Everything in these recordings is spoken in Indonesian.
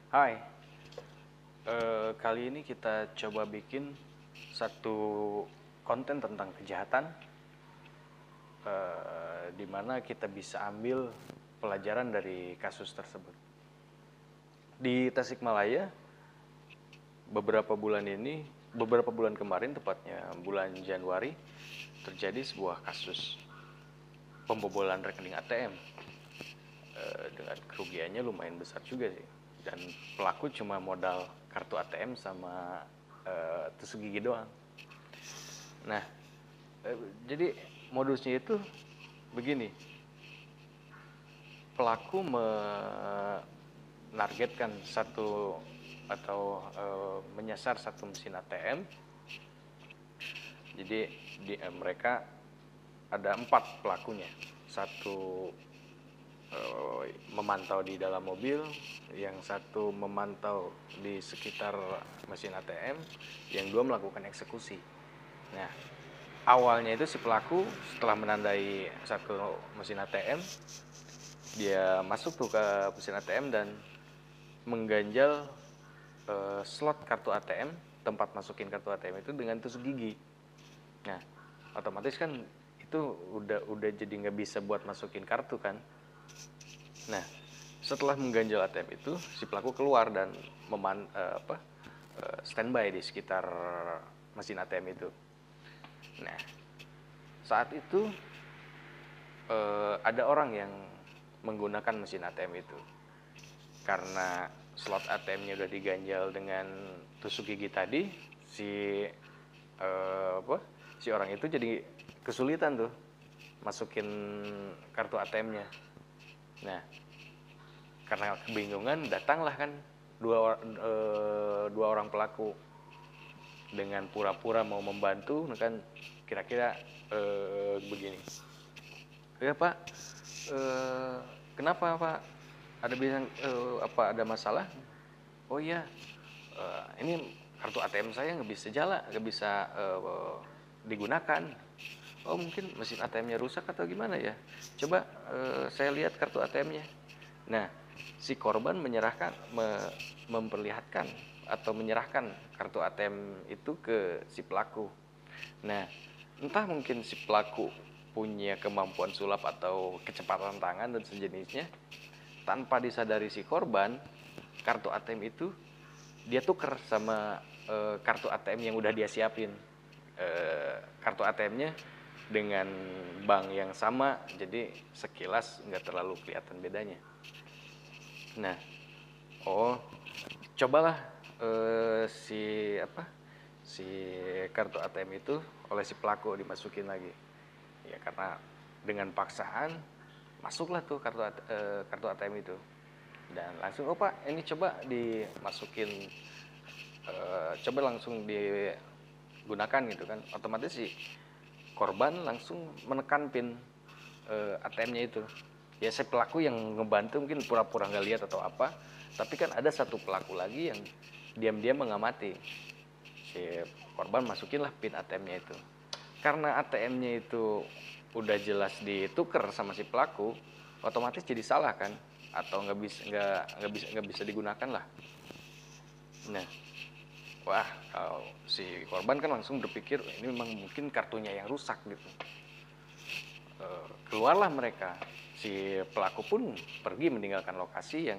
Hai, kali ini kita coba bikin satu konten tentang kejahatan, di mana kita bisa ambil pelajaran dari kasus tersebut. Di Tasikmalaya, beberapa bulan kemarin, tepatnya bulan Januari, terjadi sebuah kasus pembobolan rekening ATM dengan kerugiannya lumayan besar juga sih. Dan pelaku cuma modal kartu ATM sama tusuk gigi doang. Nah, jadi modusnya itu begini. Pelaku menargetkan satu atau menyasar satu mesin ATM. Jadi mereka ada 4 pelakunya. Satu memantau di dalam mobil, yang satu memantau di sekitar mesin ATM, yang 2 melakukan eksekusi. Nah, awalnya itu si pelaku setelah menandai satu mesin ATM, dia masuk tuh ke mesin ATM dan mengganjal slot kartu ATM, tempat masukin kartu ATM itu dengan tusuk gigi. Nah, otomatis kan itu udah jadi nggak bisa buat masukin kartu kan. Nah, setelah mengganjal ATM itu, si pelaku keluar dan standby di sekitar mesin ATM itu. Nah, saat itu ada orang yang menggunakan mesin ATM itu. Karena slot ATM-nya udah diganjal dengan tusuk gigi tadi, si orang itu jadi kesulitan tuh masukin kartu ATM-nya. Nah, karena kebingungan, datanglah kan dua orang pelaku dengan pura-pura mau membantu, kan kira-kira begini. Ya Pak, kenapa Pak? Ada bilang ada masalah? Oh iya, ini kartu ATM saya nggak bisa jalan, nggak bisa digunakan. Oh mungkin mesin ATM-nya rusak atau gimana ya? Coba saya lihat kartu ATM-nya. Nah, si korban memperlihatkan atau menyerahkan kartu ATM itu ke si pelaku. Nah, entah mungkin si pelaku punya kemampuan sulap atau kecepatan tangan dan sejenisnya, tanpa disadari si korban, kartu ATM itu dia tuker sama kartu ATM yang udah dia siapin. Kartu ATM-nya dengan bank yang sama, jadi sekilas nggak terlalu kelihatan bedanya. Nah, cobalah si kartu ATM itu oleh si pelaku dimasukin lagi. Ya karena dengan paksaan masuklah tuh kartu ATM itu. Dan langsung, oh Pak, ini coba dimasukin, coba langsung digunakan gitu kan. Otomatis si korban langsung menekan pin ATM-nya itu. Ya si pelaku yang ngebantu mungkin pura-pura nggak lihat atau apa, tapi kan ada satu pelaku lagi yang diam-diam mengamati. Si korban masukinlah pin ATM-nya itu. Karena ATM-nya itu udah jelas ditukar sama si pelaku, otomatis jadi salah kan, atau nggak bisa digunakan lah. Nah, wah, kalau si korban kan langsung berpikir ini memang mungkin kartunya yang rusak gitu. Keluarlah mereka. Si pelaku pun pergi meninggalkan lokasi yang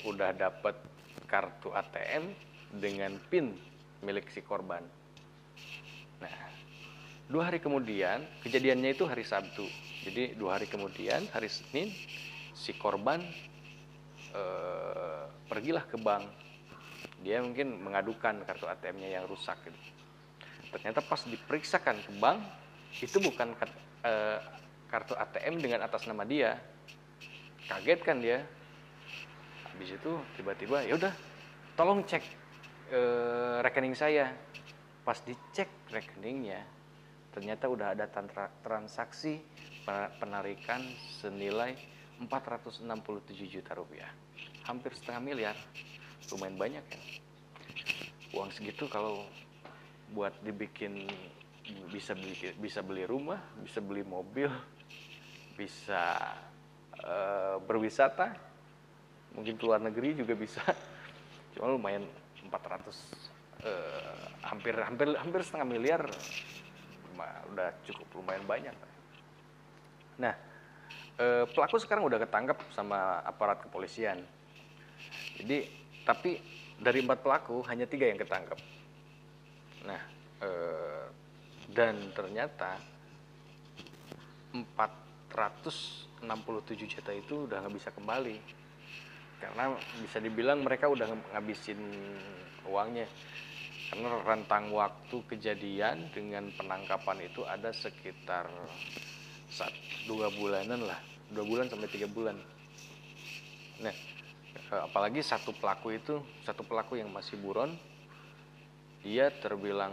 udah dapat kartu ATM dengan PIN milik si korban. Nah, 2 hari kemudian, kejadiannya itu hari Sabtu. Jadi 2 hari kemudian, hari Senin, si korban pergilah ke bank. Dia mungkin mengadukan kartu ATM-nya yang rusak gitu. Ternyata pas diperiksakan ke bank, itu bukan kartu ATM dengan atas nama dia. Kaget kan dia. Habis itu tiba-tiba, ya udah, tolong cek rekening saya. Pas dicek rekeningnya, ternyata udah ada transaksi penarikan senilai 467 juta rupiah. Hampir setengah miliar. Lumayan banyak ya. Uang segitu kalau buat dibikin, bisa beli rumah, bisa beli mobil, bisa berwisata, mungkin ke luar negeri juga bisa. Cuma lumayan 400, hampir setengah miliar, udah cukup lumayan banyak. Nah, pelaku sekarang udah ketangkep sama aparat kepolisian. Jadi, tapi dari 4 pelaku hanya 3 yang ketangkep. Nah, dan ternyata 467 juta itu udah nggak bisa kembali, karena bisa dibilang mereka udah ngabisin uangnya. Karena rentang waktu kejadian dengan penangkapan itu ada sekitar 2 bulanan lah, 2 bulan sampai 3 bulan. Nah, apalagi satu pelaku yang masih buron, dia terbilang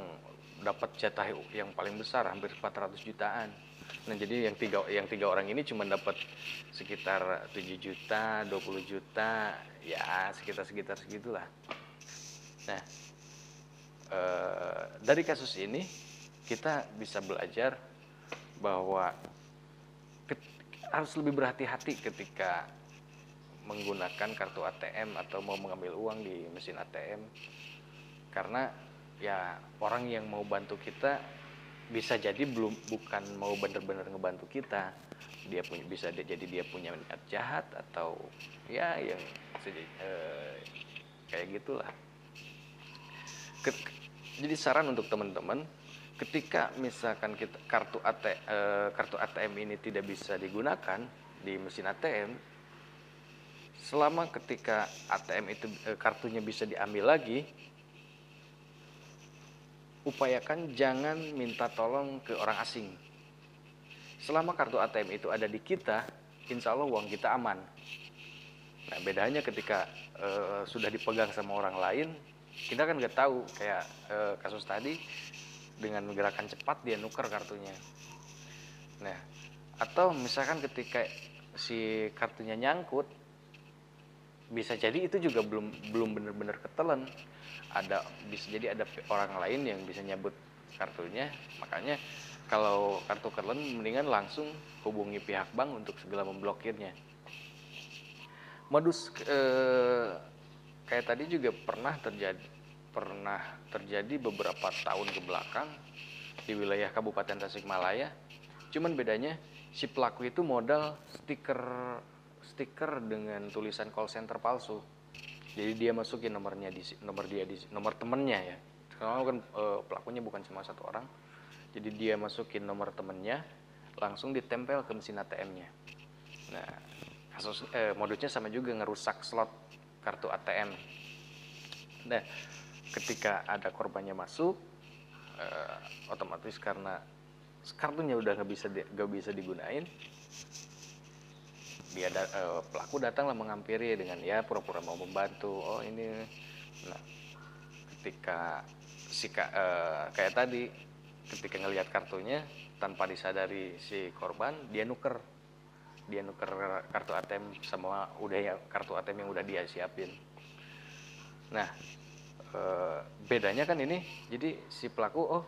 dapat jatah yang paling besar, hampir 400 jutaan. Nah, jadi yang tiga orang ini cuma dapat sekitar 7 juta, 20 juta, ya sekitar segitulah. Nah, dari kasus ini kita bisa belajar bahwa harus lebih berhati-hati ketika menggunakan kartu ATM atau mau mengambil uang di mesin ATM, karena ya orang yang mau bantu kita bisa jadi bukan mau benar-benar ngebantu kita. Bisa jadi dia punya niat jahat atau ya yang kayak gitulah. Jadi saran untuk teman-teman, ketika misalkan kartu ATM ini tidak bisa digunakan di mesin ATM, selama ketika ATM itu kartunya bisa diambil lagi, upayakan jangan minta tolong ke orang asing. Selama kartu ATM itu ada di kita, insya Allah uang kita aman. Nah, bedanya ketika sudah dipegang sama orang lain, kita kan nggak tahu, kayak kasus tadi, dengan gerakan cepat dia nuker kartunya. Nah, atau misalkan ketika si kartunya nyangkut, bisa jadi itu juga belum benar-benar ketelan. Bisa jadi ada orang lain yang bisa nyabut kartunya. Makanya kalau kartu ketelan, mendingan langsung hubungi pihak bank untuk segera memblokirnya. Modus kayak tadi juga pernah terjadi beberapa tahun ke belakang di wilayah Kabupaten Tasikmalaya. Cuman bedanya si pelaku itu modal stiker dengan tulisan call center palsu. Jadi dia masukin nomor temennya ya. Karena kan pelakunya bukan cuma satu orang. Jadi dia masukin nomor temennya, langsung ditempel ke mesin ATM-nya. Nah, modusnya sama juga, ngerusak slot kartu ATM. Nah, ketika ada korbannya masuk, otomatis karena kartunya udah nggak bisa digunain, pelaku datanglah menghampiri dengan ya pura-pura mau membantu. Oh ini, nah ketika kayak tadi, ketika ngelihat kartunya tanpa disadari si korban, dia nuker kartu ATM sama kartu ATM yang udah dia siapin. Nah, bedanya kan ini, jadi si pelaku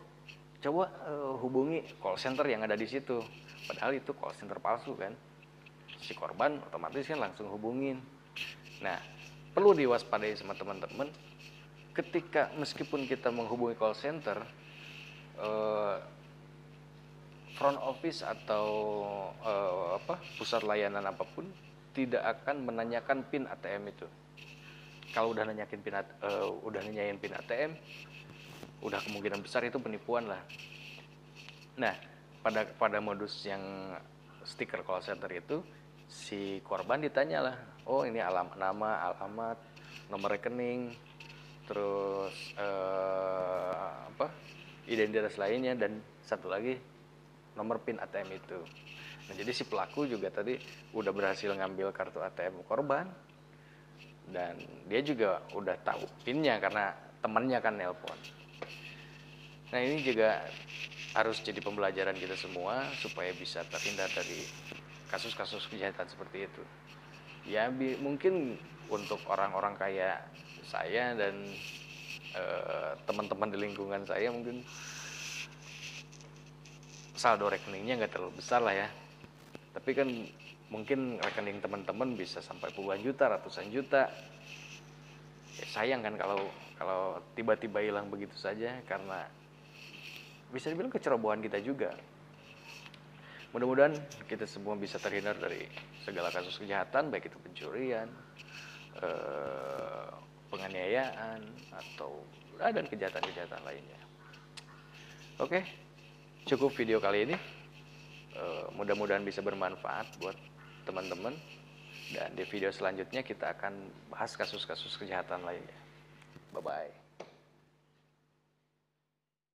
coba hubungi call center yang ada di situ, padahal itu call center palsu kan. Si korban otomatis kan langsung hubungin. Nah, perlu diwaspadai sama teman-teman, ketika meskipun kita menghubungi call center, front office atau pusat layanan apapun tidak akan menanyakan PIN ATM itu. Kalau udah nanyain PIN ATM, udah kemungkinan besar itu penipuan lah. Nah, pada modus yang stiker call center itu, si korban ditanya lah, oh ini nama, alamat, nomor rekening, terus identitas lainnya, dan satu lagi nomor PIN ATM itu. Nah, jadi si pelaku juga tadi udah berhasil ngambil kartu ATM korban, dan dia juga udah tahu PIN-nya karena temannya kan nelpon. Nah, ini juga harus jadi pembelajaran kita semua supaya bisa terhindar dari kasus-kasus kejahatan seperti itu. Ya mungkin untuk orang-orang kayak saya dan teman-teman di lingkungan saya, mungkin saldo rekeningnya nggak terlalu besar lah ya. Tapi kan mungkin rekening teman-teman bisa sampai puluhan juta, ratusan juta. Ya, sayang kan kalau tiba-tiba hilang begitu saja, karena bisa dibilang kecerobohan kita juga. Mudah-mudahan kita semua bisa terhindar dari segala kasus kejahatan, baik itu pencurian, penganiayaan, atau dan kejahatan-kejahatan lainnya. Oke, cukup video kali ini. Mudah-mudahan bisa bermanfaat buat teman-teman. Dan di video selanjutnya kita akan bahas kasus-kasus kejahatan lainnya. Bye-bye.